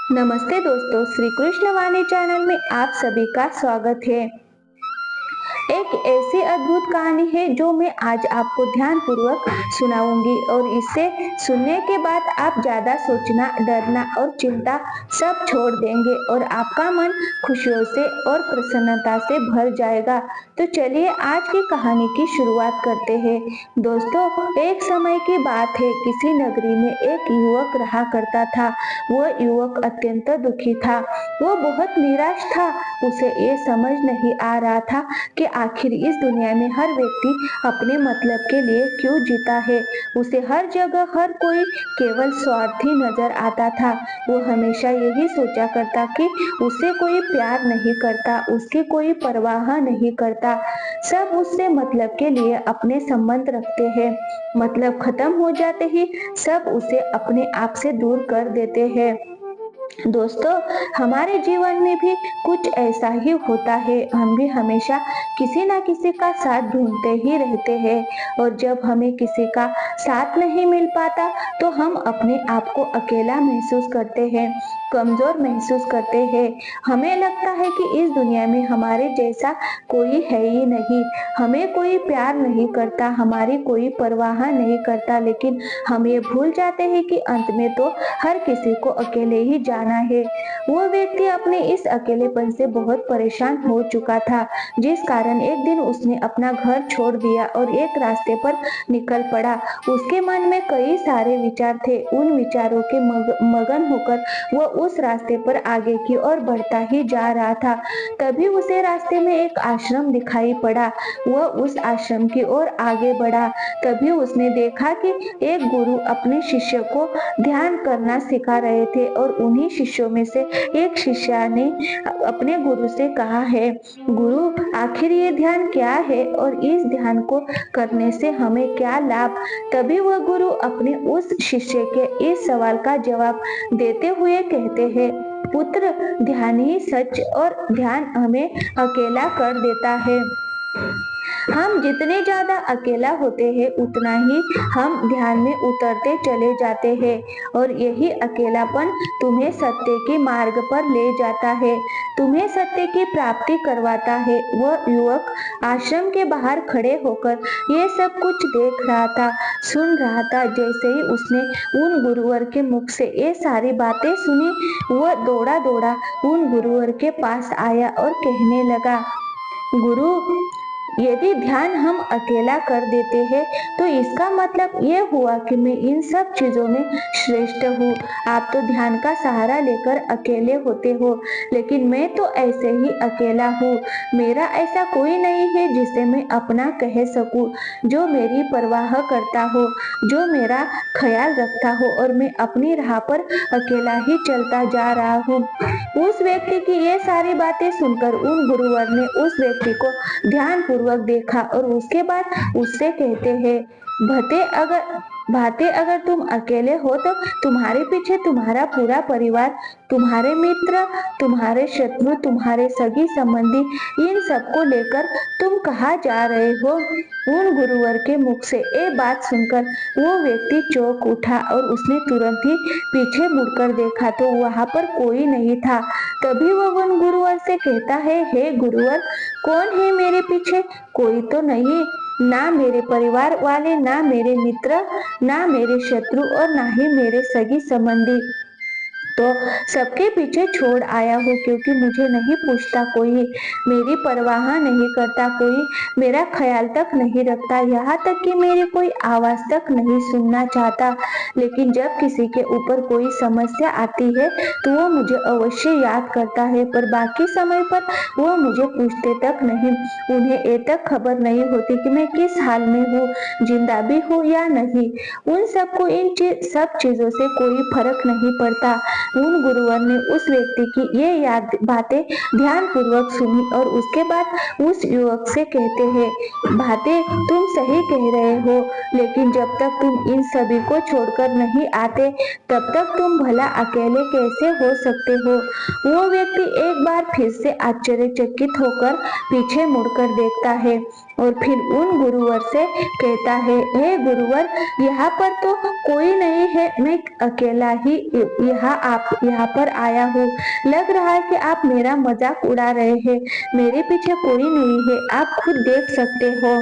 नमस्ते दोस्तों, श्री कृष्ण वाणी चैनल में आप सभी का स्वागत है। एक ऐसी अद्भुत कहानी है जो मैं आज आपको ध्यान पूर्वक सुनाऊंगी और इसे सुनने के बाद आप ज्यादा सोचना, डरना और चिंता सब छोड़ देंगे और आपका मन खुशियों से और प्रसन्नता से भर जाएगा। तो चलिए आज की कहानी की शुरुआत करते हैं। दोस्तों, एक समय की बात है, किसी नगरी में एक युवक रहा करता था। वह युवक अत्यंत दुखी था। वो बहुत निराश था। उसे ये समझ नहीं आ रहा था कि आखिर इस दुनिया में हर व्यक्ति अपने मतलब के लिए क्यों जीता है। उसे हर जगह हर कोई केवल स्वार्थी नजर आता था। वो हमेशा यही सोचा करता कि उसे कोई प्यार नहीं करता, उसकी कोई परवाह नहीं करता। सब उससे मतलब के लिए अपने संबंध रखते हैं। मतलब खत्म हो जाते ही सब उसे अपने आप से दूर कर देते हैं। दोस्तों, हमारे जीवन में भी कुछ ऐसा ही होता है। हम भी हमेशा किसी ना किसी का साथ ढूंढते ही रहते हैं और जब हमें किसी का साथ नहीं मिल पाता तो हम अपने आप को अकेला महसूस करते हैं, कमजोर महसूस करते हैं। हमें लगता है कि इस दुनिया में हमारे जैसा कोई है ही नहीं, हमें कोई प्यार नहीं करता, हमारी कोई परवाह नहीं करता। लेकिन हम ये भूल जाते हैं कि अंत में तो हर किसी को अकेले ही जाना है। वो व्यक्ति अपने इस अकेलेपन से बहुत परेशान हो चुका था, जिस कारण एक दिन उसने अपना घर छोड़ दिया और एक रास्ते पर निकल पड़ा। उसके मन में कई सारे विचार थे। उन विचारों के मगन होकर वह उस रास्ते पर आगे की ओर बढ़ता ही जा रहा था। तभी उसे रास्ते में एक आश्रम दिखाई पड़ा। वह उस आश्रम की ओर आगे बढ़ा। तभी उसने देखा कि एक गुरु अपने शिष्य को ध्यान करना सिखा रहे थे और उन्हीं शिष्यों में से एक शिष्य ने अपने गुरु से कहा है, गुरु, आखिर ये ध्यान क्या है और इस ध्यान को करने से हमें क्या लाभ। तभी वह गुरु अपने उस शिष्य के इस सवाल का जवाब देते हुए कहते हैं, पुत्र, ध्यान ही सच और ध्यान हमें अकेला कर देता है। हम जितने ज्यादा अकेला होते हैं उतना ही हम ध्यान में उतरते चले जाते हैं और यही अकेलापन तुम्हें सत्य के मार्ग पर ले जाता है, तुम्हें सत्य की प्राप्ति करवाता है। वह युवक आश्रम के बाहर खड़े होकर ये सब कुछ देख रहा था, सुन रहा था। जैसे ही उसने उन गुरुवर के मुख से ये सारी बातें सुनी, वह दौड़ा दौड़ा उन गुरुवर के पास आया और कहने लगा, गुरु, यदि ध्यान हम अकेला कर देते हैं तो इसका मतलब ये हुआ कि मैं इन सब चीजों में श्रेष्ठ हूँ। आप तो ध्यान का सहारा लेकर अकेले होते हो, लेकिन मैं तो ऐसे ही अकेला हूँ। मेरा ऐसा कोई नहीं है जिसे मैं अपना कह सकूँ, जो मेरी परवाह करता हो, जो मेरा ख्याल रखता हो और मैं अपनी राह पर अकेला ही चलता जा रहा हूँ। उस व्यक्ति की ये सारी बातें सुनकर उन गुरुवर ने उस व्यक्ति को ध्यान पूर्वक देखा और उसके बाद उससे कहते हैं, भाते अगर तुम अकेले हो तो तुम्हारे पीछे तुम्हारा पूरा परिवार, तुम्हारे मित्र, तुम्हारे शत्रु, तुम्हारे सगी संबंधी, इन सबको लेकर तुम कहाँ जा रहे हो। उन गुरुवर के मुख से ये बात सुनकर वो व्यक्ति चौंक उठा और उसने तुरंत ही पीछे मुड़कर देखा तो वहां पर कोई नहीं था। तभी वह उन गुरुवर से कहता है, हे गुरुवर, कौन है मेरे पीछे? कोई तो नहीं, ना मेरे परिवार वाले, ना मेरे मित्र, ना मेरे शत्रु और ना ही मेरे सगी संबंधी। तो सबके पीछे छोड़ आया हूँ क्योंकि मुझे नहीं पूछता कोई, मेरी परवाह नहीं करता कोई, मेरा ख्याल तक नहीं रखता, यहाँ तक कि मेरी कोई आवाज तक नहीं सुनना चाहता। लेकिन जब किसी के ऊपर कोई समस्या आती है तो वो मुझे अवश्य याद करता है, पर बाकी समय पर वो मुझे पूछते तक नहीं। उन्हें ये तक खबर नहीं होती कि मैं किस हाल में हूँ, जिंदा भी हूँ या नहीं। उन सबको सब चीजों से कोई फर्क नहीं पड़ता। उन गुरुवर ने उस व्यक्ति की ये बातें ध्यान पूर्वक सुनी और उसके बाद उस युवक से कहते हैं, बातें तुम सही कह रहे हो, लेकिन जब तक तुम इन सभी को छोड़कर नहीं आते तब तक तुम भला अकेले कैसे हो सकते हो। वो व्यक्ति एक बार फिर से आश्चर्यचकित होकर पीछे मुड़कर देखता है और फिर उन गुरुवर से कहता है, हे गुरुवर, यहाँ पर तो कोई नहीं है, मैं अकेला ही यहाँ यहाँ पर आया हूँ। लग रहा है कि आप मेरा मजाक उड़ा रहे हैं। मेरे पीछे कोई नहीं है, आप खुद देख सकते हो।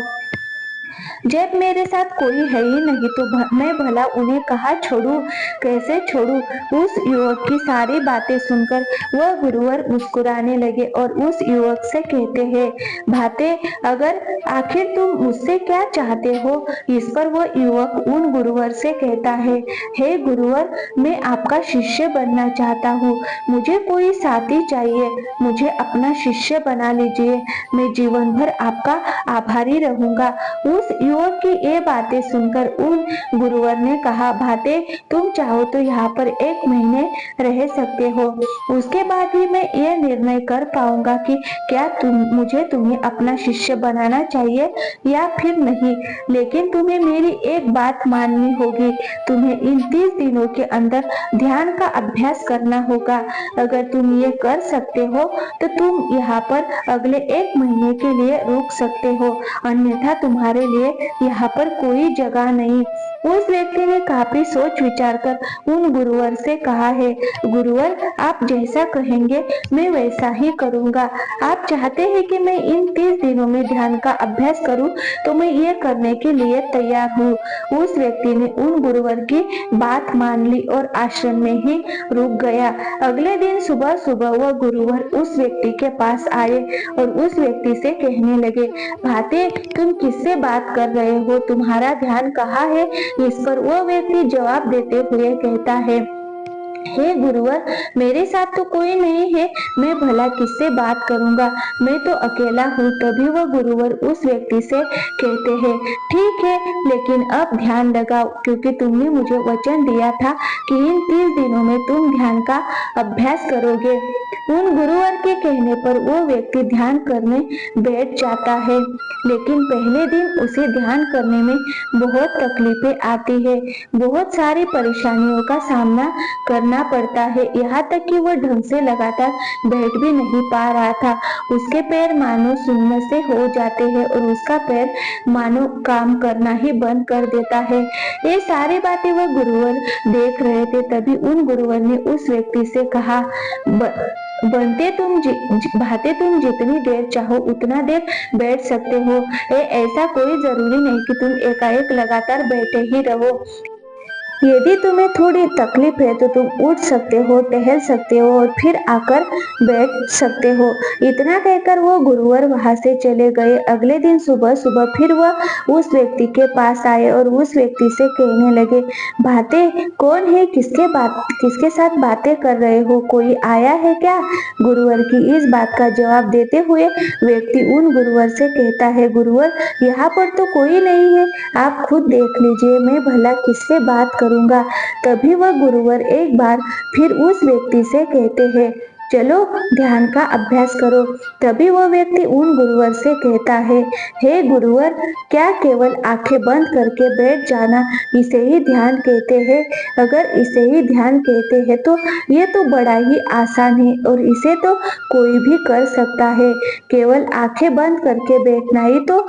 जब मेरे साथ कोई है ही नहीं तो मैं भला उन्हें कहाँ छोड़ूं, कैसे छोड़ूं? उस युवक की सारी बातें सुनकर वह गुरुवर मुस्कुराने लगे और उस युवक से कहते हैं, भाते, अगर आखिर तुम मुझसे क्या चाहते हो? इस पर वह युवक उन गुरुवर से कहता है, हे गुरुवर, मैं आपका शिष्य बनना चाहता हूँ। मुझे कोई साथी चाहिए, मुझे अपना शिष्य बना लीजिए। मैं जीवन भर आपका आभारी रहूंगा। उस युवक की ये बातें सुनकर उन गुरुवर ने कहा, भाते, तुम चाहो तो यहाँ पर 1 महीने रह सकते हो। उसके बाद ही मैं ये निर्णय कर पाऊंगा कि क्या मुझे तुम्हें अपना शिष्य बनाना चाहिए या फिर नहीं। लेकिन तुम्हें मेरी एक बात माननी होगी। तुम्हें इन 30 दिनों के अंदर ध्यान का अभ्यास करना होगा। अगर तुम ये कर सकते हो तो तुम यहाँ पर अगले 1 महीने के लिए रुक सकते हो, अन्यथा तुम्हारे लिए यहाँ पर कोई जगह नहीं। उस व्यक्ति ने काफी सोच विचार कर उन गुरुवर से कहा है, गुरुवर, आप जैसा कहेंगे मैं वैसा ही करूँगा। आप चाहते हैं कि मैं इन 30 दिनों में ध्यान का अभ्यास करूँ तो मैं ये करने के लिए तैयार हूँ। उस व्यक्ति ने उन गुरुवर की बात मान ली और आश्रम में ही रुक गया। अगले दिन सुबह सुबह वह गुरुवर उस व्यक्ति के पास आए और उस व्यक्ति से कहने लगे, भाते, तुम किससे बात कर रहे हो? तुम्हारा ध्यान कहाँ है? इस पर वह व्यक्ति जवाब देते हुए कहता है, हे गुरुवर, मेरे साथ तो कोई नहीं है, मैं भला किससे बात करूंगा? मैं तो अकेला हूँ। तभी वह गुरुवर उस व्यक्ति से कहते हैं, ठीक है, लेकिन अब ध्यान लगाओ, क्योंकि तुमने मुझे वचन दिया था कि इन 30 दिनों में तुम ध्यान का अभ्यास करोगे। उन गुरुवर के कहने पर वो व्यक्ति ध्यान करने बैठ जाता है, लेकिन पहले दिन उसे ध्यान करने में बहुत तकलीफें आती है, बहुत सारी परेशानियों का सामना करना पड़ता है। यहाँ तक कि वह ढंग से लगातार बैठ भी नहीं पा रहा था। उसके पैर मानो सुन्न से हो जाते हैं और उसका पैर मानो काम करना ही बंद कर देता है। ये सारी बातें वह गुरुवर देख रहे थे। तभी उन गुरुवर ने उस व्यक्ति से कहा, भाते, तुम जितनी देर चाहो उतना देर बैठ सकते हो। ऐसा कोई जरूरी नहीं कि तुम एकाएक लगातार बैठे ही रहो। यदि तुम्हें थोड़ी तकलीफ है तो तुम उठ सकते हो, टहल सकते हो और फिर आकर बैठ सकते हो। इतना कहकर वो गुरुवर वहां से चले गए। अगले दिन सुबह सुबह फिर वह उस व्यक्ति के पास आए और उस व्यक्ति से कहने लगे, भाते, कौन है? किसके साथ बातें कर रहे हो? कोई आया है क्या? गुरुवर की इस बात का जवाब देते हुए व्यक्ति उन गुरुवर से कहता है, गुरुवर, यहाँ पर तो कोई नहीं है, आप खुद देख लीजिए, मैं भला किससे बात करूंगा। तभी वह गुरुवर एक बार फिर उस व्यक्ति से कहते हैं, चलो ध्यान का अभ्यास करो। तभी वह व्यक्ति उन गुरुवर से कहता है, हे गुरुवर, क्या केवल आंखें बंद करके बैठ जाना इसे ही ध्यान कहते हैं? अगर इसे ही ध्यान कहते हैं तो ये तो बड़ा ही आसान है और इसे तो कोई भी कर सकता है। केवल आंखें बंद करके बैठना ही तो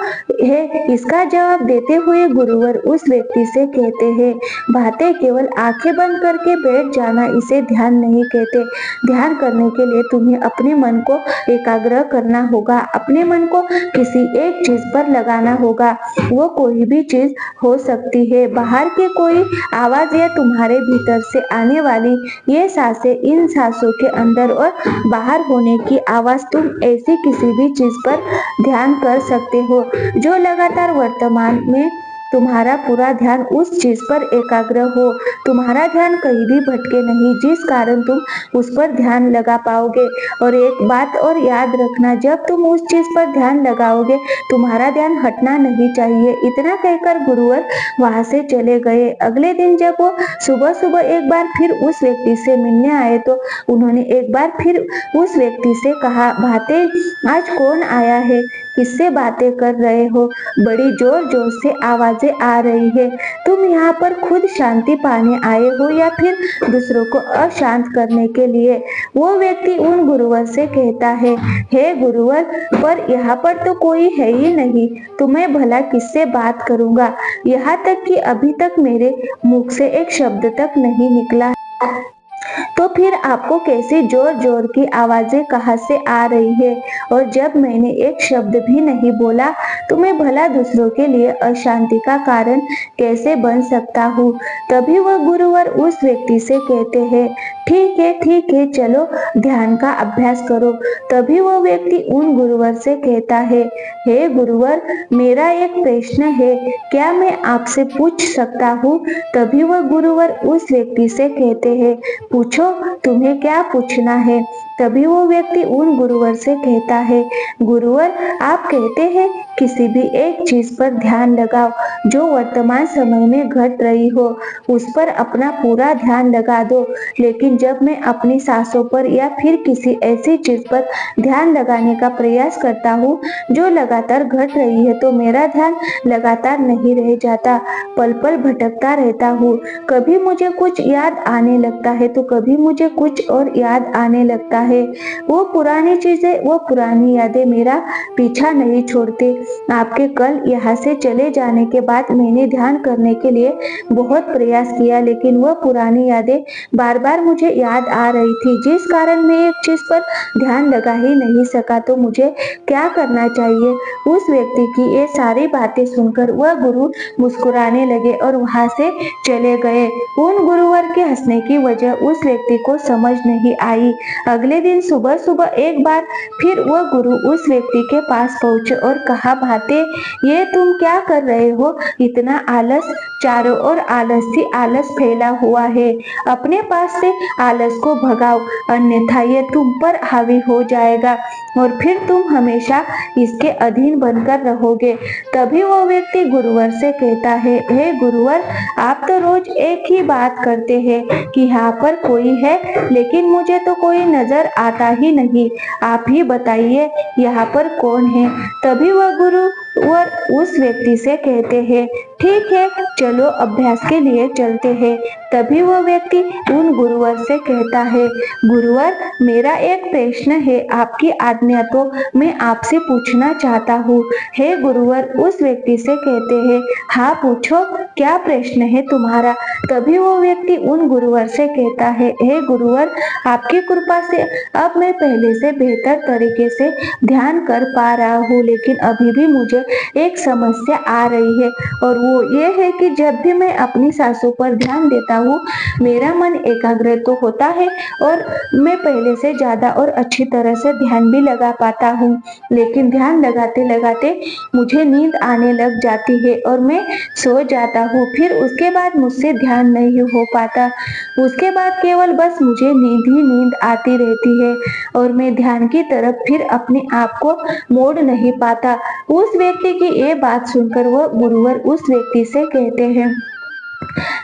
है। इसका जवाब देते हुए गुरुवर उस व्यक्ति से कहते हैं, भाते, केवल आंखें बंद करके बैठ जाना इसे ध्यान नहीं कहते। ध्यान करने के लिए तुम्हें अपने मन को एकाग्र करना होगा, अपने मन को किसी एक चीज पर लगाना होगा। वो कोई भी चीज हो सकती है, बाहर के कोई आवाज या तुम्हारे भीतर से आने वाली ये सांसें, इन सांसों के अंदर और बाहर होने की आवाज। तुम ऐसी किसी भी चीज पर ध्यान कर सकते हो जो लगातार वर्तमान में तुम्हारा पूरा ध्यान उस चीज पर एकाग्र हो। तुम्हारा ध्यान कहीं भी भटके नहीं, जिस कारण तुम उस पर ध्यान लगा पाओगे। और एक बात और याद रखना, जब तुम उस चीज पर ध्यान लगाओगे तुम्हारा ध्यान हटना नहीं चाहिए। इतना कहकर गुरुवर वहां से चले गए। अगले दिन जब वो सुबह सुबह एक बार फिर उस व्यक्ति से मिलने आए तो उन्होंने एक बार फिर उस व्यक्ति से कहा, भाते, आज कौन आया है? किससे बातें कर रहे हो? बड़ी जोर जोर से आवाजें आ रही है। तुम यहाँ पर खुद शांति पाने आए हो या फिर दूसरों को अशांत करने के लिए? वो व्यक्ति उन गुरुवर से कहता है, हे गुरुवर, पर यहाँ पर तो कोई है ही नहीं, तो मैं भला किससे बात करूंगा? यहाँ तक कि अभी तक मेरे मुख से एक शब्द तक नहीं निकला। तो फिर आपको कैसी जोर जोर की आवाजें कहाँ से आ रही है? और जब मैंने एक शब्द भी नहीं बोला तो मैं भला दूसरों के लिए अशांति का कारण कैसे बन सकता हूँ? तभी वह गुरुवर उस व्यक्ति से कहते हैं, ठीक है, चलो ध्यान का अभ्यास करो। तभी वह व्यक्ति उन गुरुवर से कहता है, हे गुरुवर, मेरा एक प्रश्न है, क्या मैं आपसे पूछ सकता हूँ? तभी वह गुरुवर उस व्यक्ति से कहते हैं, पूछो, तुम्हें क्या पूछना है? तभी वो व्यक्ति उन गुरुवर से कहता है, गुरुवर, आप कहते हैं किसी भी एक चीज पर ध्यान लगाओ जो वर्तमान समय में घट रही हो, उस पर अपना पूरा ध्यान लगा दो। लेकिन जब मैं अपनी सांसों पर या फिर किसी ऐसी चीज पर ध्यान लगाने का प्रयास करता हूँ जो लगातार घट रही है, तो मेरा ध्यान लगातार नहीं रह जाता, पल पल भटकता रहता हूँ। कभी मुझे कुछ याद आने लगता है तो कभी मुझे कुछ और याद आने लगता है। वो पुरानी चीजें, वो पुरानी यादें मेरा पीछा नहीं छोड़ते। आपके कल यहाँ से चले जाने के बाद मैंने ध्यान करने के लिए बहुत प्रयास किया, लेकिन वह पुरानी यादें बार बार मुझे याद आ रही थी, जिस कारण मैं एक चीज पर ध्यान लगा ही नहीं सका। तो मुझे क्या करना चाहिए? उस व्यक्ति की ये सारी बातें सुनकर वह गुरु मुस्कुराने लगे और वहां से चले गए। उन गुरुवर के हंसने की वजह उस व्यक्ति को समझ नहीं आई। अगले दिन सुबह सुबह एक बार फिर वह गुरु उस व्यक्ति के पास पहुंचे और कहा, भाते, ये तुम क्या कर रहे हो? इतना आलस, चारों ओर आलस ही आलस फैला हुआ है। अपने पास से आलस को भगाओ, अन्यथा ये तुम पर हावी हो जाएगा और फिर तुम हमेशा इसके अधीन बनकर रहोगे। तभी वो व्यक्ति गुरुवर से कहता है, हे गुरुवर, आप तो रोज एक ही बात करते हैं कि यहाँ पर कोई है, लेकिन मुझे तो कोई नजर आता ही नहीं। आप ही बताइए यहाँ पर कौन है? तभी वह गुरु और उस व्यक्ति से कहते हैं, ठीक है, चलो अभ्यास के लिए चलते हैं। तभी वह व्यक्ति उन गुरुवर से कहता है, गुरुवर, मेरा एक प्रश्न है, आपकी आज्ञा तो मैं आपसे पूछना चाहता हूँ। हे गुरुवर उस व्यक्ति से कहते हैं, हाँ पूछो, क्या प्रश्न है तुम्हारा? तभी वो व्यक्ति उन गुरुवर से कहता है, हे गुरुवर, आपकी कृपा से अब मैं पहले से बेहतर तरीके से ध्यान कर पा रहा हूँ, लेकिन अभी भी मुझे एक समस्या आ रही है और वो ये है कि जब भी मैं अपनी सांसों पर ध्यान देता हूँ, मेरा मन एकाग्र तो होता है और मैं पहले से ज्यादा और अच्छी तरह से ध्यान भी लगा पाता हूँ, लेकिन ध्यान लगाते लगाते मुझे नींद आने लग जाती है और मैं सो जाता हूँ। फिर उसके बाद मुझसे ध्यान नहीं हो पाता। उसके बाद केवल बस मुझे नींद ही नींद आती रहती है और मैं ध्यान की तरफ फिर अपने आप को मोड़ नहीं पाता। उस व्यक्ति की ये बात सुनकर वह गुरुवर उस व्यक्ति से कहते हैं,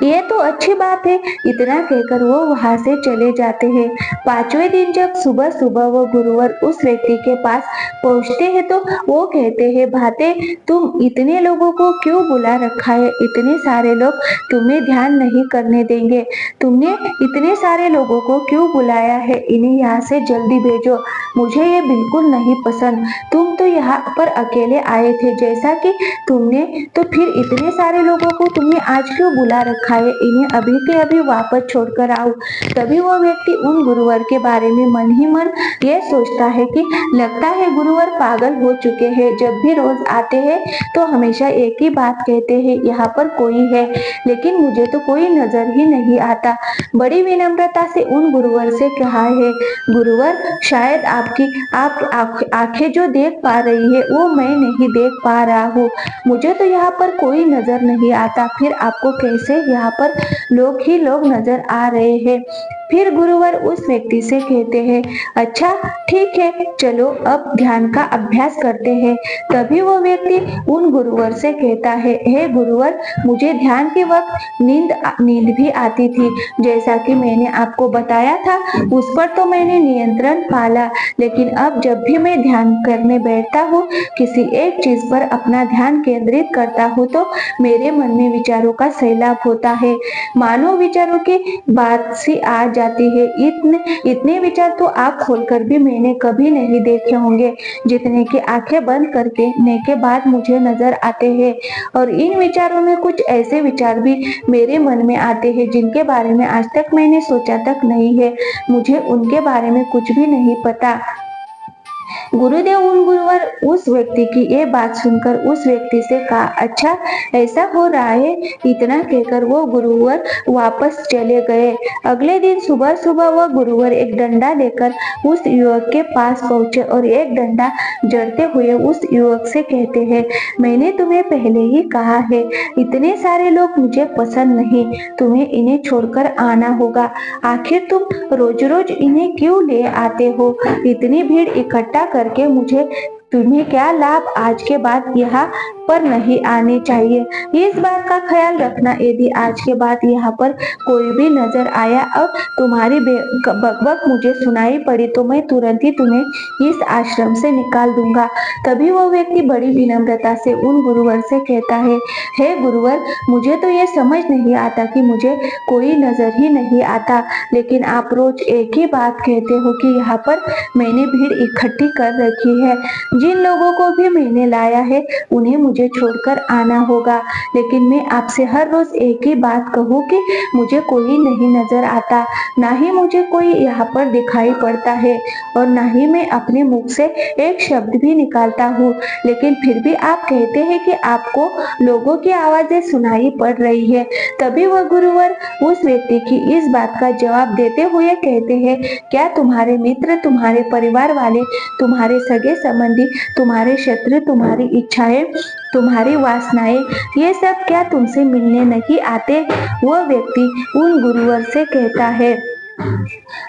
ये तो अच्छी बात है। इतना कहकर वो वहां से चले जाते हैं। पांचवें दिन जब सुबह सुबह वो गुरुवर उस व्यक्ति के पास पहुंचते हैं तो वो कहते हैं, भाते, तुम इतने लोगों को क्यों बुला रखा है? इतने सारे लोग तुम्हें ध्यान नहीं करने देंगे। तुमने इतने सारे लोगों को क्यों बुलाया है? इन्हें यहाँ से जल्दी भेजो, मुझे ये बिल्कुल नहीं पसंद। तुम तो यहाँ पर अकेले आए थे जैसा कि तुमने, तो फिर इतने सारे लोगों को तुमने आज क्यों बुला रखा है? इन्हें अभी के अभी वापस छोड़कर आओ। तभी वो व्यक्ति उन गुरुवर के बारे में मन ही मन ये सोचता है कि लगता है गुरुवर पागल हो चुके हैं। जब भी रोज आते हैं तो हमेशा एक ही बात कहते हैं, यहाँ पर कोई है, लेकिन मुझे तो कोई नजर ही नहीं आता। बड़ी विनम्रता से उन गुरुवर से कहा है, गुरुवर, शायद आप आंखें जो देख पा रही है वो मैं नहीं देख पा रहा हूँ। मुझे तो यहाँ पर कोई नजर नहीं आता, फिर आपको कैसे यहाँ पर लोग ही लोग नजर आ रहे हैं? फिर गुरुवर उस व्यक्ति से कहते हैं, अच्छा ठीक है, चलो अब ध्यान का अभ्यास करते हैं। तभी वो व्यक्ति उन गुरुवर से कहता है, हे गुरुवर, मुझे ध्यान के वक्त नींद भी आती थी, जैसा कि मैंने आपको बताया था, उस पर तो मैंने नियंत्रण पाला, लेकिन अब जब भी मैं ध्यान करने बैठता हूँ, किसी एक चीज पर अपना ध्यान केंद्रित करता हूँ, तो मेरे मन में विचारों का सैलाब होता है, मानो विचारों की बात सी आ जाती है। इतने विचार तो आँख खोलकर भी मैंने कभी नहीं देखे होंगे जितने की आंखें बंद करने के बाद मुझे नजर आते हैं। और इन विचारों में कुछ ऐसे विचार भी मेरे मन में आते हैं जिनके बारे में आज तक मैंने सोचा तक नहीं है। मुझे उनके बारे में कुछ भी नहीं पता। गुरुदेव उन गुरुवर उस व्यक्ति की ये बात सुनकर उस व्यक्ति से कहा, अच्छा ऐसा हो रहा है। इतना कहकर वो गुरुवर वापस चले गए। अगले दिन सुबह सुबह वह गुरुवर एक डंडा लेकर उस युवक के पास पहुंचे और एक डंडा जड़ते हुए उस युवक से कहते हैं, मैंने तुम्हें पहले ही कहा है इतने सारे लोग मुझे पसंद नहीं, तुम्हें इन्हें छोड़कर आना होगा। आखिर तुम रोज रोज इन्हें क्यों ले आते हो? इतनी भीड़ इकट्ठा करके मुझे तुम्हें क्या लाभ? आज के बाद यहाँ पर नहीं आने चाहिए। इस बात का ख्याल रखना, यदि आज के बाद यहाँ पर कोई भी नजर आया और तुम्हारी बकबक मुझे सुनाई पड़ी तो मैं तुरंत ही तुम्हें इस आश्रम से निकाल दूंगा। तभी वो व्यक्ति बड़ी विनम्रता से उन गुरुवर से कहता है, हे गुरुवर, मुझे तो ये समझ नहीं आता कि मुझे कोई नजर ही नहीं आता, लेकिन आप रोज एक ही बात कहते हो कि यहाँ पर मैंने भीड़ इकट्ठी कर रखी है। जिन लोगों को भी मैंने लाया है उन्हें मुझे छोड़कर आना होगा, लेकिन मैं आपसे हर रोज एक ही बात कहूँ कि मुझे कोई नहीं नजर आता, ना ही मुझे कोई यहाँ पर दिखाई पड़ता है और ना ही मैं अपने मुख से एक शब्द भी निकालता हूँ, लेकिन फिर भी आप कहते हैं कि आपको लोगों की आवाजें सुनाई पड़ रही है। तभी वह गुरुवर उस व्यक्ति की इस बात का जवाब देते हुए कहते हैं, क्या तुम्हारे मित्र, तुम्हारे परिवार वाले, तुम्हारे सगे संबंधी, तुम्हारे शत्रु, तुम्हारी इच्छाएं, तुम्हारी वासनाएं, ये सब क्या तुमसे मिलने नहीं आते? वह व्यक्ति उन गुरुवर से कहता है,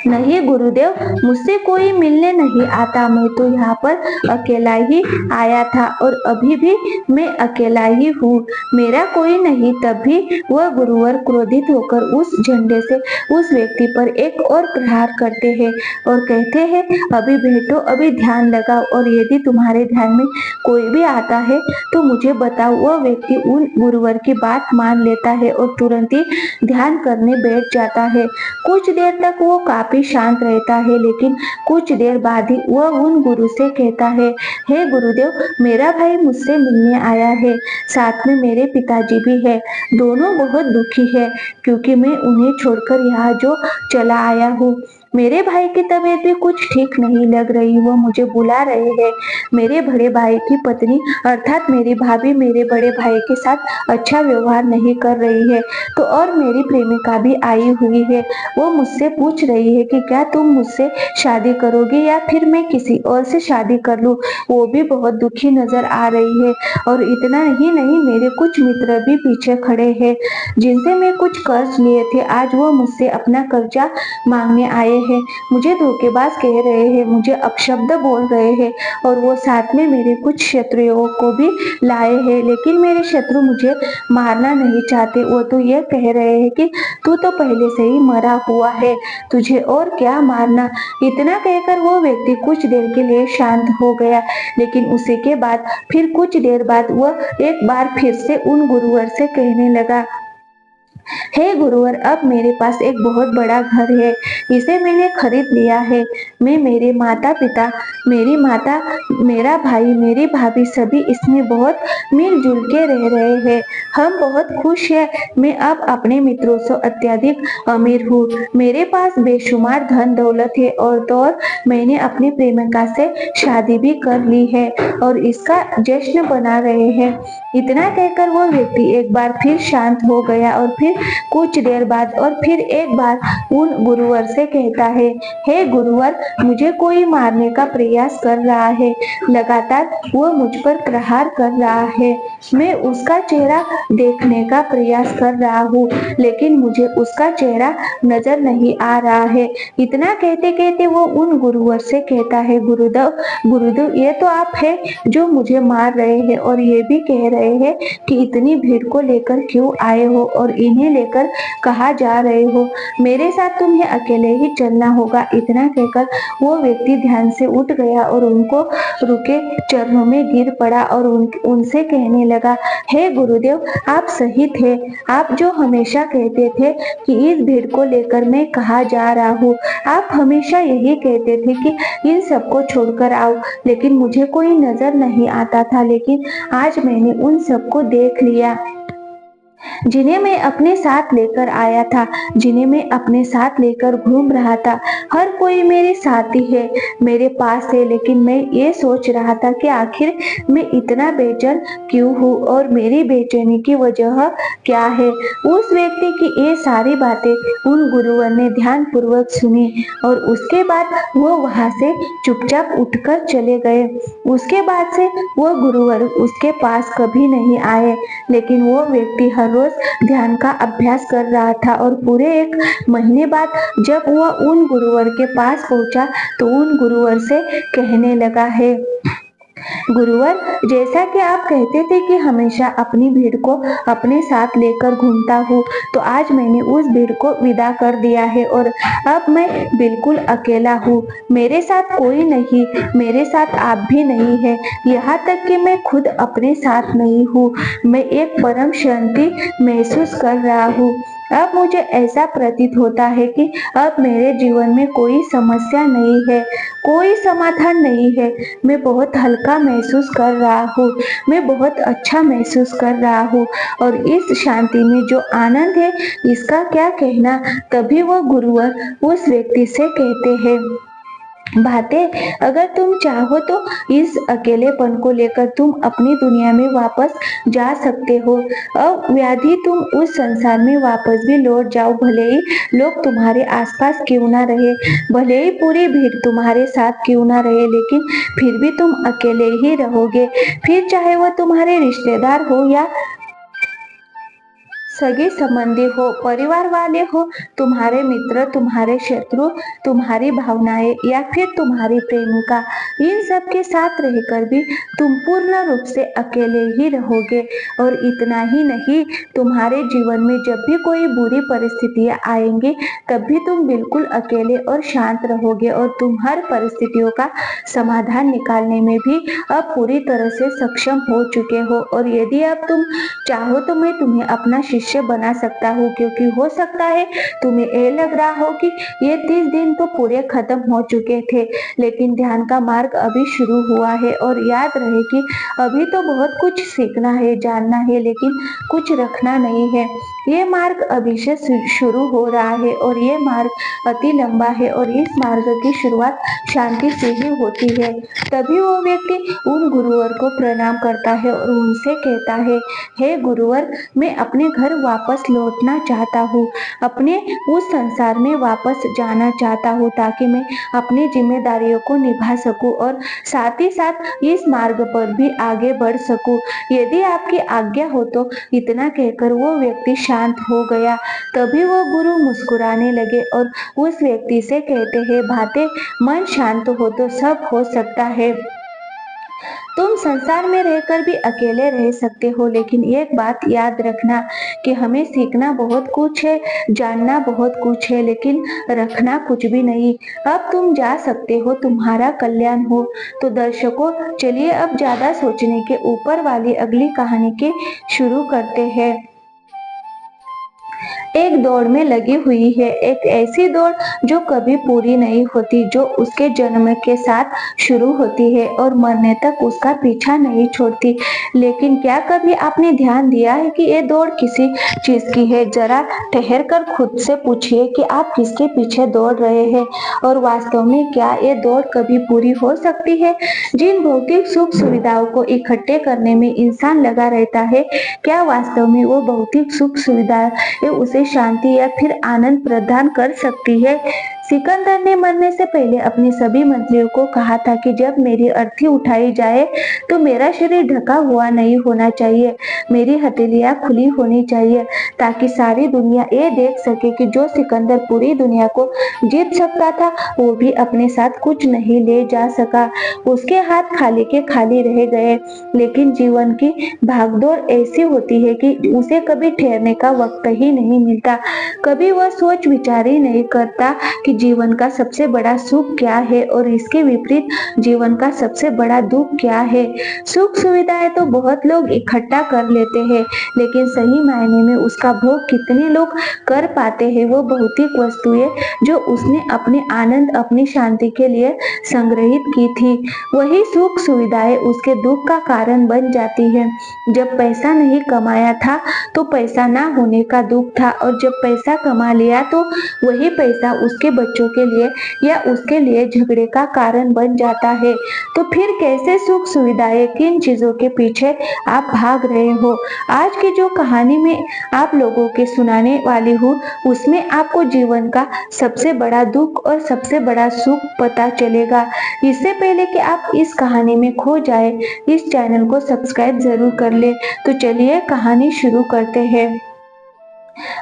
नहीं गुरुदेव, मुझसे कोई मिलने नहीं आता, मैं तो यहाँ पर अकेला ही आया था और अभी भी मैं अकेला ही हूँ, मेरा कोई नहीं। तभी वह गुरुवर क्रोधित होकर उस झंडे से उस व्यक्ति पर एक और प्रहार करते हैं और कहते हैं, अभी बैठो, अभी ध्यान लगाओ और यदि तुम्हारे ध्यान में कोई भी आता है तो मुझे बताओ। वह व्यक्ति उन गुरुवर की बात मान लेता है और तुरंत ही ध्यान करने बैठ जाता है। कुछ देर तक वो काफी शांत रहता है, लेकिन कुछ देर बाद ही वह उन गुरु से कहता है, हे गुरुदेव, मेरा भाई मुझसे मिलने आया है, साथ में मेरे पिताजी भी है। दोनों बहुत दुखी है क्योंकि मैं उन्हें छोड़कर यहाँ जो चला आया हूँ। मेरे भाई की तबीयत भी कुछ ठीक नहीं लग रही, वो मुझे बुला रहे हैं। मेरे बड़े भाई की पत्नी अर्थात मेरी भाभी मेरे बड़े भाई के साथ अच्छा व्यवहार नहीं कर रही है, तो और मेरी प्रेमिका भी आई हुई है। वो मुझसे पूछ रही है कि क्या तुम मुझसे शादी करोगी या फिर मैं किसी और से शादी कर लूं। वो भी बहुत दुखी नजर आ रही है और इतना ही नहीं, मेरे कुछ मित्र भी पीछे खड़े हैं जिनसे मैं कुछ कर्ज लिए थे। आज वो मुझसे अपना कर्जा मांगने आए हैं, मुझे धोखेबाज कह रहे हैं, मुझे अपशब्द बोल रहे हैं और वो साथ में मेरे कुछ शत्रुओं को भी लाए हैं, लेकिन मेरे शत्रु मुझे मारना नहीं चाहते। वो तो ये कह रहे हैं कि तू तो पहले से ही मरा हुआ है, तुझे और क्या मारना। इतना कहकर वो व्यक्ति कुछ देर के लिए शांत हो गया, लेकिन उसी के बाद फिर कुछ देर बाद वह एक बार फिर से उन गुरुवर से कहने लगा, हे गुरुवर, अब मेरे पास एक बहुत बड़ा घर है, इसे मैंने खरीद लिया है। मैं, मेरे माता पिता, मेरी माता, मेरा भाई, मेरी भाभी सभी इसमें बहुत मिलजुल के रह रहे हैं। हम बहुत खुश हैं। मैं अब अपने मित्रों से अत्यधिक अमीर हूँ, मेरे पास बेशुमार धन दौलत है और तो और मैंने अपनी प्रेमिका से शादी भी कर ली है और इसका जश्न बना रहे हैं। इतना कहकर वो व्यक्ति एक बार फिर शांत हो गया और फिर कुछ देर बाद और फिर एक बार उन गुरुवर से कहता है, हे गुरुवर, मुझे कोई मारने का प्रयास कर रहा है, लगातार वो मुझ पर प्रहार कर रहा है। मैं उसका चेहरा देखने का प्रयास कर रहा हूँ, लेकिन मुझे उसका चेहरा नजर नहीं आ रहा है। इतना कहते कहते वो उन गुरुवर से कहता है, गुरुदेव, ये तो आप है जो मुझे मार रहे हैं और ये भी कह रहे हैं कि इतनी भीड़ को लेकर क्यों आए हो और इन्हें मुस्कुराने लेकर कहा जा रहे हो, मेरे साथ तुम्हें अकेले ही चलना होगा। इतना कहकर वो व्यक्ति ध्यान से उठ गया और उनको रुके चरणों में गिर पड़ा और उनसे कहने लगा, हे गुरुदेव, आप सही थे। आप जो हमेशा कहते थे कि इस भीड़ को लेकर मैं कहाँ जा रहा हूँ। आप हमेशा यही कहते थे कि इन सबको छोड़कर आओ, लेकिन मुझे कोई नजर नहीं आता था। लेकिन आज मैंने उन सबको देख लिया जिन्हें मैं अपने साथ लेकर आया था, जिन्हें मैं अपने साथ लेकर घूम रहा था। हर कोई मेरे साथी है, मेरे पास है, लेकिन मैं ये सोच रहा था कि आखिर मैं इतना बेचैन क्यों हूँ और मेरी बेचैनी की वजह क्या है। उस व्यक्ति की ये सारी बातें उन गुरुवर ने ध्यान पूर्वक सुनी और उसके बाद वो वहां से चुपचाप उठकर चले गए। उसके बाद से वो गुरुवर उसके पास कभी नहीं आए, लेकिन वो व्यक्ति हर रोज ध्यान का अभ्यास कर रहा था और पूरे 1 महीने बाद जब वह उन गुरुवर के पास पहुंचा तो उन गुरुवर से कहने लगा, है गुरुवर, जैसा कि आप कहते थे कि हमेशा अपनी भीड़ को अपने साथ लेकर घूमता हूँ, तो आज मैंने उस भीड़ को विदा कर दिया है और अब मैं बिल्कुल अकेला हूँ। मेरे साथ कोई नहीं, मेरे साथ आप भी नहीं है, यहाँ तक कि मैं खुद अपने साथ नहीं हूँ। मैं एक परम शांति महसूस कर रहा हूँ। अब मुझे ऐसा प्रतीत होता है कि अब मेरे जीवन में कोई समस्या नहीं है, कोई समाधान नहीं है। मैं बहुत हल्का महसूस कर रहा हूँ, मैं बहुत अच्छा महसूस कर रहा हूँ और इस शांति में जो आनंद है इसका क्या कहना। तभी वो गुरुवर उस व्यक्ति से कहते हैं, बातें, अगर तुम चाहो तो इस अकेलेपन को लेकर तुम अपनी दुनिया में वापस जा सकते हो। अब व्याधि तुम उस संसार में वापस भी लौट जाओ, भले ही लोग तुम्हारे आसपास क्यों ना रहे, भले ही पूरी भीड़ तुम्हारे साथ क्यों ना रहे, लेकिन फिर भी तुम अकेले ही रहोगे। फिर चाहे वो तुम्हारे रिश्तेदार हो या सगे संबंधी हो, परिवार वाले हो, तुम्हारे मित्र, तुम्हारे शत्रु, तुम्हारी भावनाएं या फिर तुम्हारी प्रेमिका, इन सब के साथ रहकर भी तुम पूर्ण रूप से अकेले ही रहोगे। और इतना ही नहीं, तुम्हारे जीवन में जब भी कोई बुरी परिस्थितियां आएंगी तब भी तुम बिल्कुल अकेले और शांत रहोगे और तुम हर परिस्थितियों का समाधान निकालने में भी अब पूरी तरह से सक्षम हो चुके हो। और यदि अब तुम चाहो तो मैं तुम्हें अपना शिष्य बना सकता हूँ, क्योंकि हो सकता है तुम्हें ये लग रहा हो कि ये 30 दिन तो पूरे खत्म हो चुके थे, लेकिन ध्यान का मार्ग अभी शुरू हुआ है। और याद रहे कि अभी तो बहुत कुछ सीखना है, जानना है, लेकिन कुछ रखना नहीं है। ये मार्ग अभी से शुरू हो रहा है और ये मार्ग अति लंबा है और इस मार्ग की शुरुआत शांति से ही होती है। तभी वो व्यक्ति उन गुरुवर को प्रणाम करता है और उनसे कहता है, हे गुरुवर, मैं अपने घर वापस लौटना चाहता हूँ, अपने उस संसार में वापस जाना चाहता हूँ, ताकि मैं अपनी जिम्मेदारियों को निभा सकूं और साथ ही साथ इस मार्ग पर भी आगे बढ़ सकूं। यदि आपकी आज्ञा हो तो। इतना कहकर वो व्यक्ति शांत हो गया। तभी वो गुरु मुस्कुराने लगे और उस व्यक्ति से कहते हैं, भाते, मन शांत हो तो सब हो सकता है। तुम संसार में रहकर भी अकेले रह सकते हो, लेकिन एक बात याद रखना कि हमें सीखना बहुत कुछ है, जानना बहुत कुछ है, लेकिन रखना कुछ भी नहीं। अब तुम जा सकते हो, तुम्हारा कल्याण हो। तो दर्शकों, चलिए अब ज्यादा सोचने के ऊपर वाली अगली कहानी के शुरू करते हैं। एक दौड़ में लगी हुई है, एक ऐसी दौड़ जो कभी पूरी नहीं होती, जो उसके जन्म के साथ शुरू होती है और मरने तक उसका पीछा नहीं छोड़ती। लेकिन क्या कभी आपने ध्यान दिया है कि ये दौड़ किसी चीज की है? जरा ठहर कर खुद से पूछिए कि आप किसके पीछे दौड़ रहे हैं और वास्तव में क्या ये दौड़ कभी पूरी हो सकती है? जिन भौतिक सुख सुविधाओं को इकट्ठे करने में इंसान लगा रहता है, क्या वास्तव में वो भौतिक सुख सुविधाएं उसे शांति या फिर आनंद प्रदान कर सकती है? सिकंदर ने मरने से पहले अपने सभी मंत्रियों को कहा था कि जब मेरी अर्थी उठाई जाए तो मेरा शरीर ढका हुआ नहीं होना चाहिए, मेरी हथेलियां खुली होनी चाहिए, ताकि सारी दुनिया ये देख सके कि जो सिकंदर पूरी दुनिया को जीत सकता था वो भी अपने साथ कुछ नहीं ले जा सका। उसके हाथ खाली के खाली रह गए। लेकिन जीवन की भागदौड़ ऐसी होती है कि उसे कभी ठहरने का वक्त ही नहीं मिलता। कभी वह सोच विचार ही नहीं करता कि जीवन का सबसे बड़ा सुख क्या है और इसके विपरीत जीवन का सबसे बड़ा दुख क्या है। सुख सुविधाएं तो बहुत लोग इकट्ठा कर लेते हैं, लेकिन सही मायने में उसका भोग कितने लोग कर पाते हैं। वो भौतिक वस्तुएं जो उसने अपने आनंद अपनी शांति के लिए संग्रहित की थी, वही सुख सुविधाएं उसके दुख का कारण बन जाती है। जब पैसा नहीं कमाया था तो पैसा ना होने का दुख था, और जब पैसा कमा लिया तो वही पैसा उसके बच्चों के लिए या उसके लिए झगड़े का कारण बन जाता है। तो फिर कैसे सुख सुविधाएं, किन चीजों के पीछे आप भाग रहे हो? आज की जो कहानी में आप लोगों के सुनाने वाली हूँ उसमें आपको जीवन का सबसे बड़ा दुख और सबसे बड़ा सुख पता चलेगा। इससे पहले कि आप इस कहानी में खो जाए, इस चैनल को सब्सक्राइब जरूर कर ले। तो चलिए कहानी शुरू करते हैं।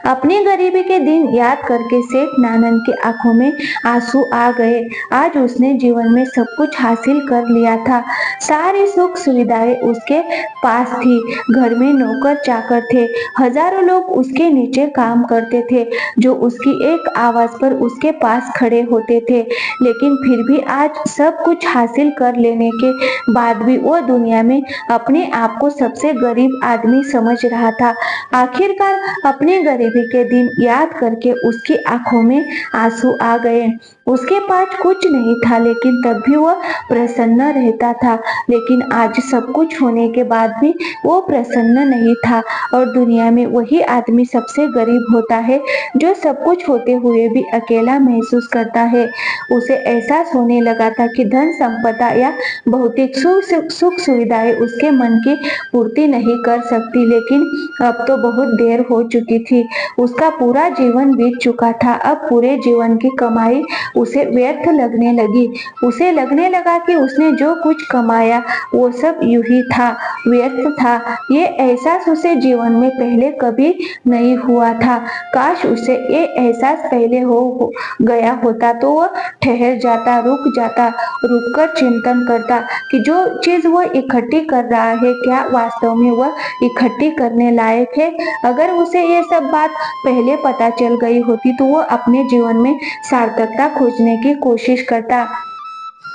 अपनी गरीबी के दिन याद करके सेठ नानन की आंखों में आंसू आ गए। आज उसने जीवन में सब कुछ हासिल कर लिया था। सारी सुख सुविधाएं उसके पास थी। घर में नौकर चाकर थे, हजारों लोग उसके नीचे काम करते थे जो उसकी एक आवाज पर उसके पास खड़े होते थे। लेकिन फिर भी आज सब कुछ हासिल कर लेने के बाद भी वो दुनिया में अपने आप को सबसे गरीब आदमी समझ रहा था। आखिरकार अपने गरीबी के दिन याद करके उसकी आंखों में आंसू आ गए। उसके पास कुछ नहीं था, लेकिन तब भी वह प्रसन्न रहता था। लेकिन आज सब कुछ होने के बाद भी वो प्रसन्न नहीं था। और दुनिया में वही आदमी सबसे गरीब होता है जो सब कुछ होते हुए भी अकेला महसूस करता है। उसे एहसास होने लगा था कि धन संपदा या भौतिक सुख सुविधाएं उसके मन की पूर्ति नहीं कर सकती। लेकिन अब तो बहुत देर हो चुकी थी। उसका पूरा जीवन बीत चुका था। अब पूरे जीवन की कमाई उसे व्यर्थ लगने लगी। उसे लगने लगा कि उसने जो कुछ कमाया वो सब यूं ही था, व्यर्थ था। ये एहसास उसे जीवन में पहले कभी नहीं हुआ था। काश उसे ये एहसास पहले हो गया होता तो वह ठहर जाता, रुक जाता, रुककर चिंतन करता कि जो चीज वह इकट्ठी कर रहा है क्या वास्तव में वह इकट्ठी करने लायक है। अगर उसे ये सब बात पहले पता चल गई होती तो वो अपने जीवन में सार्थकता खोजने की कोशिश करता।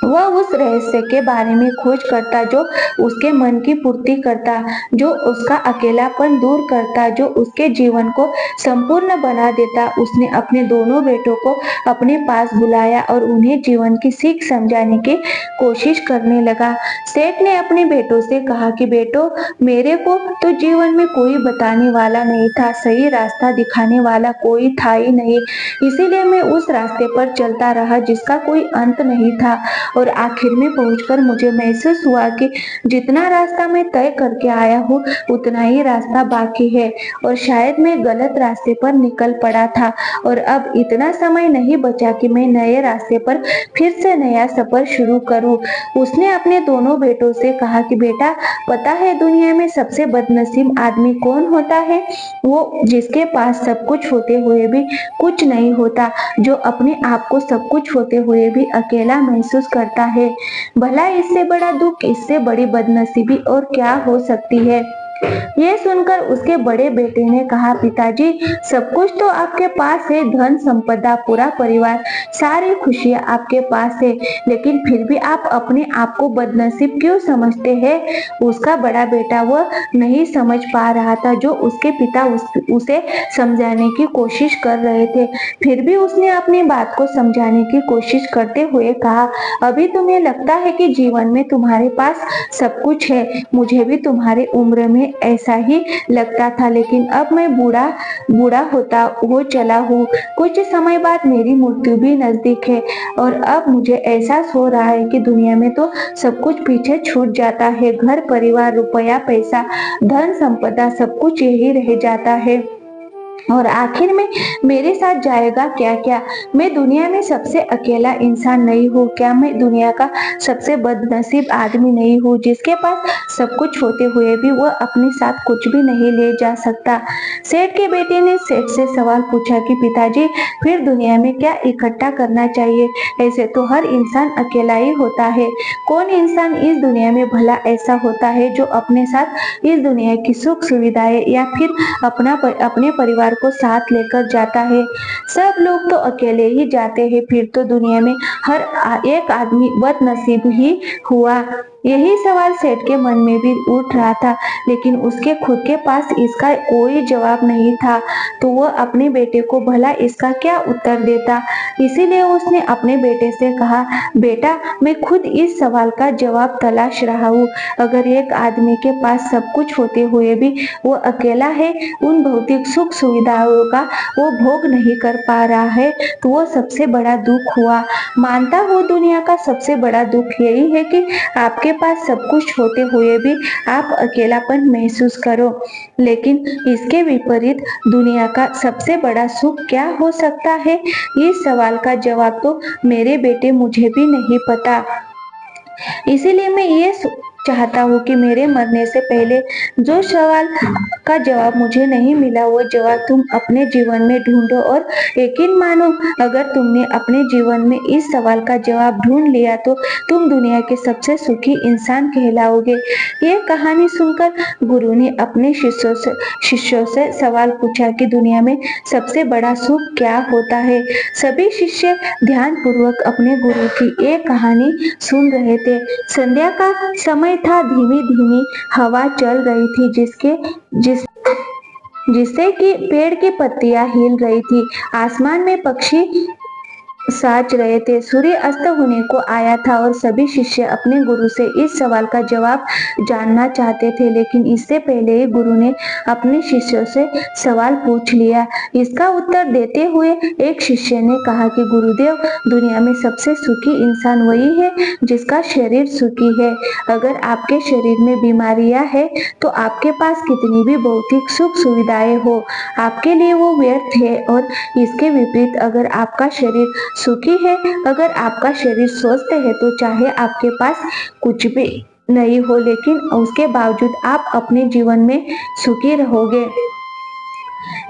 वह उस रहस्य के बारे में खोज करता जो उसके मन की पूर्ति करता, जो उसका अकेलापन दूर करता, जो उसके जीवन को संपूर्ण बना देता। उसने अपने दोनों बेटों को अपने पास बुलाया और उन्हें जीवन की सीख समझाने की कोशिश करने लगा। सेठ ने अपने बेटों से कहा कि बेटो, मेरे को तो जीवन में कोई बताने वाला नहीं था, सही रास्ता दिखाने वाला कोई था ही नहीं। इसीलिए मैं उस रास्ते पर चलता रहा जिसका कोई अंत नहीं था। और आखिर में पहुंचकर मुझे महसूस हुआ कि जितना रास्ता मैं तय करके आया हूँ उतना ही रास्ता बाकी है, और शायद मैं गलत रास्ते पर निकल पड़ा था और अब इतना समय नहीं बचा कि मैं नए रास्ते पर फिर से नया सफर शुरू करूं। उसने अपने दोनों बेटों से कहा कि बेटा, पता है दुनिया में सबसे बदनसीब आदमी कौन होता है? वो जिसके पास सब कुछ होते हुए भी कुछ नहीं होता, जो अपने आप को सब कुछ होते हुए भी अकेला महसूस करता है। भला इससे बड़ा दुख, इससे बड़ी बदनसीबी और क्या हो सकती है? ये सुनकर उसके बड़े बेटे ने कहा, पिताजी, सब कुछ तो आपके पास है, धन संपदा, पूरा परिवार, सारी खुशियां आपके पास है, लेकिन फिर भी आप अपने आप को बदनसीब क्यों समझते हैं? उसका बड़ा बेटा वह नहीं समझ पा रहा था जो उसके पिता उसे समझाने की कोशिश कर रहे थे। फिर भी उसने अपनी बात को समझाने की कोशिश करते हुए कहा, अभी तुम्हें लगता है कि जीवन में तुम्हारे पास सब कुछ है। मुझे भी तुम्हारी उम्र में ऐसा ही लगता था, लेकिन अब मैं बूढ़ा होता हो चला हूँ। कुछ समय बाद मेरी मृत्यु भी नजदीक है और अब मुझे एहसास हो रहा है कि दुनिया में तो सब कुछ पीछे छूट जाता है। घर परिवार, रुपया, पैसा, धन संपदा, सब कुछ यही रह जाता है। और आखिर में मेरे साथ जाएगा क्या क्या? मैं दुनिया में सबसे अकेला इंसान नहीं हूँ क्या? मैं दुनिया का सबसे बदनसीब आदमी नहीं हूँ जिसके पास सब कुछ होते हुए भी वह अपने साथ कुछ भी नहीं ले जा सकता? सेठ के बेटे ने सेठ से सवाल पूछा कि पिताजी, फिर दुनिया में क्या इकट्ठा करना चाहिए? ऐसे तो हर इंसान अकेला ही होता है। कौन इंसान इस दुनिया में भला ऐसा होता है जो अपने साथ इस दुनिया की सुख सुविधाएं या फिर अपने परिवार को साथ लेकर जाता है? सब लोग तो अकेले ही जाते हैं, फिर तो दुनिया में एक आदमी बदनसीब ही हुआ। यही सवाल सेठ के मन में भी उठ रहा था, लेकिन उसके खुद के पास इसका कोई जवाब नहीं था, तो वह अपने बेटे को भला इसका क्या उत्तर देता। इसीलिए उसने अपने बेटे से कहा, बेटा, मैं खुद इस सवाल का जवाब तलाश रहा हूँ। अगर एक आदमी के पास सब कुछ होते हुए भी वो अकेला है, उन भौतिक सुख सुविधाओं का वो भोग नहीं कर पा रहा है, तो वो सबसे बड़ा दुख हुआ। मानता हूँ दुनिया का सबसे बड़ा दुख यही है कि आपके पास सब कुछ होते हुए भी आप अकेलापन महसूस करो। लेकिन इसके विपरीत दुनिया का सबसे बड़ा सुख क्या हो सकता है? इस सवाल का जवाब तो मेरे बेटे मुझे भी नहीं पता। इसीलिए मैं ये चाहता हूँ कि मेरे मरने से पहले जो सवाल का जवाब मुझे नहीं मिला, वो जवाब तुम अपने जीवन में ढूंढो और यकीन मानो, अगर तुमने अपने जीवन में इस सवाल का जवाब ढूंढ लिया तो तुम दुनिया के सबसे सुखी इंसान कहलाओगे। ये कहानी सुनकर गुरु ने अपने शिष्यों से सवाल पूछा कि दुनिया में सबसे बड़ा सुख क्या होता है। सभी शिष्य ध्यान पूर्वक अपने गुरु की एक कहानी सुन रहे थे। संध्या का समय था, धीमी धीमी हवा चल रही थी जिससे कि पेड़ की पत्तियां हिल रही थी। आसमान में पक्षी साच रहे थे। सूर्य अस्त होने को आया था और सभी शिष्य अपने गुरु से इस सवाल का जवाब जानना चाहते थे, लेकिन इससे पहले ही गुरु ने अपने शिष्यों से सवाल पूछ लिया। इसका उत्तर देते हुए एक शिष्य ने कहा कि गुरुदेव, दुनिया में सबसे सुखी इंसान वही है जिसका शरीर सुखी है। अगर आपके शरीर में बीमारियां है तो आपके पास कितनी भी भौतिक सुख सुविधाएं हो, आपके लिए वो व्यर्थ है। और इसके विपरीत अगर आपका शरीर सुखी है, अगर आपका शरीर स्वस्थ है, तो चाहे आपके पास कुछ भी नहीं हो, लेकिन उसके बावजूद आप अपने जीवन में सुखी रहोगे।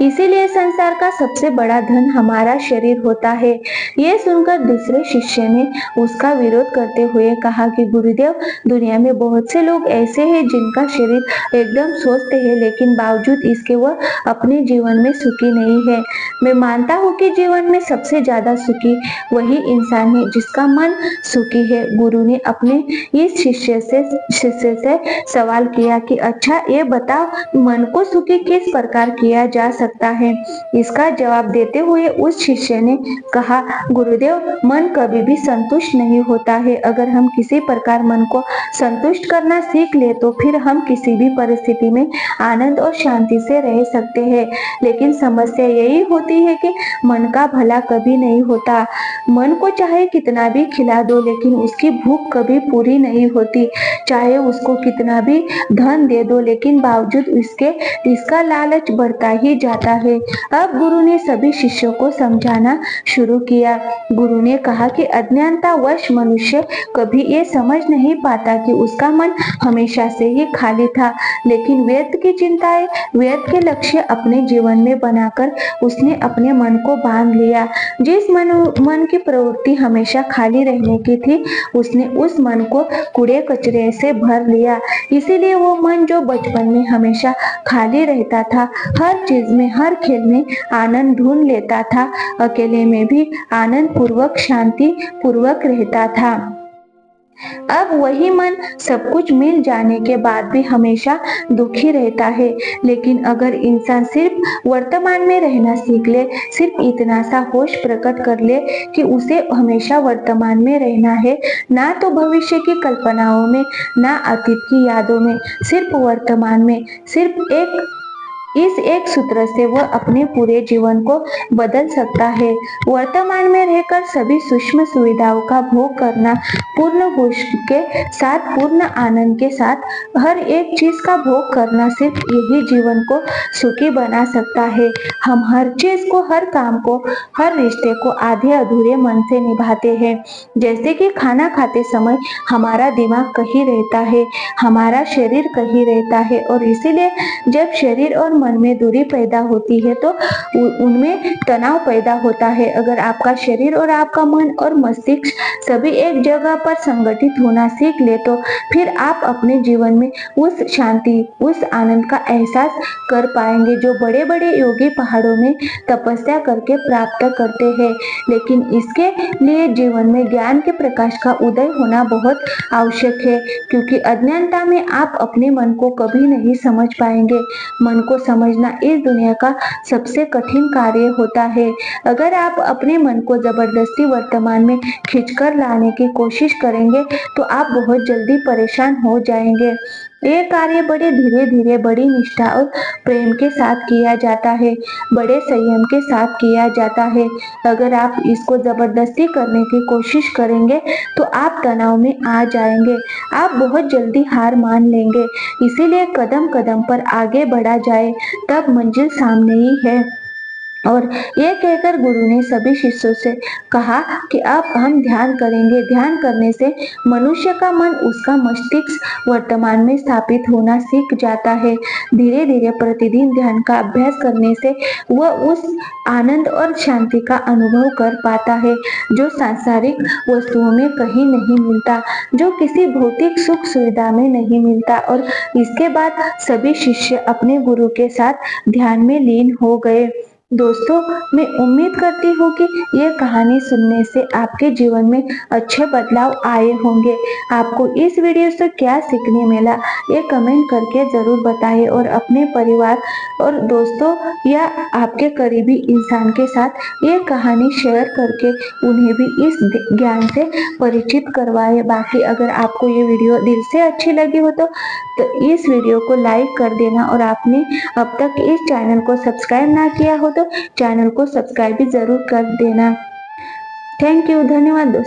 इसीलिए संसार का सबसे बड़ा धन हमारा शरीर होता है। ये सुनकर दूसरे शिष्य ने उसका विरोध करते हुए कहा कि गुरुदेव, दुनिया में बहुत से लोग ऐसे हैं जिनका शरीर एकदम स्वस्थ है, लेकिन बावजूद इसके वह अपने जीवन में सुखी नहीं है। मैं मानता हूँ कि जीवन में सबसे ज्यादा सुखी वही इंसान है जिसका मन सुखी है। गुरु ने अपने इस शिष्य से सवाल किया कि अच्छा, ये बताओ, मन को सुखी किस प्रकार किया जा सकता है? इसका जवाब देते हुए उस शिष्य ने कहा, गुरुदेव, मन कभी भी संतुष्ट नहीं होता है। अगर हम किसी प्रकार मन को संतुष्ट करना सीख ले तो फिर हम किसी भी परिस्थिति में आनंद और शांति से रह सकते हैं। लेकिन समस्या यही होती है कि मन का भला कभी नहीं होता। मन को चाहे कितना भी खिला दो, लेकिन उसकी भूख कभी पूरी नहीं होती। चाहे उसको कितना भी धन दे दो, लेकिन बावजूद इसका लालच बढ़ता ही जाता है। अब गुरु ने सभी शिष्यों को समझाना शुरू किया। गुरु ने कहा कि अज्ञानतावश मनुष्य कभी ये समझ नहीं पाता कि उसका मन हमेशा से ही खाली था, लेकिन व्यर्थ की चिंताएं, व्यर्थ के लक्ष्य अपने जीवन में बनाकर उसने अपने मन को बांध लिया। जिस मन की प्रवृत्ति हमेशा खाली रहने की थी, उसने उस मन को कूड़े कचरे से भर लिया। इसीलिए वो मन जो बचपन में हमेशा खाली रहता था, हर चीज में, हर खेल में आनंद ढूंढ लेता था, अकेले में भी आनंद पूर्वक, शांति पूर्वक रहता था, अब वही मन सब कुछ मिल जाने के बाद भी हमेशा दुखी रहता है। लेकिन अगर इंसान सिर्फ वर्तमान में रहना सीख ले, सिर्फ इतना सा होश प्रकट कर ले कि उसे हमेशा वर्तमान में रहना है, ना तो भविष्य की कल्पनाओं में, ना अतीत की यादों में, सिर्फ वर्तमान में, सिर्फ एक इस एक सूत्र से वह अपने पूरे जीवन को बदल सकता है। वर्तमान में रहकर सभी सूक्ष्म सुविधाओं का भोग करना, पूर्ण होश के साथ, पूर्ण आनंद के साथ हर एक चीज का भोग करना, सिर्फ यही जीवन को सुखी बना सकता है। हम हर चीज को, हर काम को, हर रिश्ते को आधे अधूरे मन से निभाते हैं। जैसे कि खाना खाते समय हमारा दिमाग कहीं रहता है, हमारा शरीर कहीं रहता है, और इसीलिए जब शरीर और मन में दूरी पैदा होती है तो उनमें तनाव पैदा होता है। अगर आपका शरीर और आपका मन और मस्तिष्क सभी एक जगह पर संगठित होना सीख ले तो फिर आप अपने जीवन में उस शांति, उस आनंद का एहसास कर पाएंगे जो बड़े बड़े योगी पहाड़ों में तपस्या करके प्राप्त करते हैं। लेकिन इसके लिए जीवन में ज्ञान के प्रकाश का उदय होना बहुत आवश्यक है, क्योंकि अज्ञानता में आप अपने मन को कभी नहीं समझ पाएंगे। मन को समझना इस दुनिया का सबसे कठिन कार्य होता है। अगर आप अपने मन को जबरदस्ती वर्तमान में खींचकर लाने की कोशिश करेंगे तो आप बहुत जल्दी परेशान हो जाएंगे। ये कार्य बड़े धीरे धीरे, बड़ी निष्ठा और प्रेम के साथ किया जाता है, बड़े संयम के साथ किया जाता है। अगर आप इसको जबरदस्ती करने की कोशिश करेंगे तो आप तनाव में आ जाएंगे, आप बहुत जल्दी हार मान लेंगे। इसीलिए कदम कदम पर आगे बढ़ा जाए, तब मंजिल सामने ही है। और ये कहकर गुरु ने सभी शिष्यों से कहा कि अब हम ध्यान करेंगे। ध्यान करने से मनुष्य का मन, उसका मस्तिष्क वर्तमान में स्थापित होना सीख जाता है। धीरे धीरे प्रतिदिन ध्यान का अभ्यास करने से वह उस आनंद और शांति का अनुभव कर पाता है जो सांसारिक वस्तुओं में कहीं नहीं मिलता, जो किसी भौतिक सुख सुविधा में नहीं मिलता। और इसके बाद सभी शिष्य अपने गुरु के साथ ध्यान में लीन हो गए। दोस्तों, मैं उम्मीद करती हूँ कि ये कहानी सुनने से आपके जीवन में अच्छे बदलाव आए होंगे। आपको इस वीडियो से क्या सीखने मिला, ये कमेंट करके जरूर बताएं, और अपने परिवार और दोस्तों या आपके करीबी इंसान के साथ ये कहानी शेयर करके उन्हें भी इस ज्ञान से परिचित करवाएं। बाकी अगर आपको ये वीडियो दिल से अच्छी लगी हो तो इस वीडियो को लाइक कर देना, और आपने अब तक इस चैनल को सब्सक्राइब ना किया हो तो चैनल को सब्सक्राइब भी जरूर कर देना। थैंक यू, धन्यवाद दोस्तों।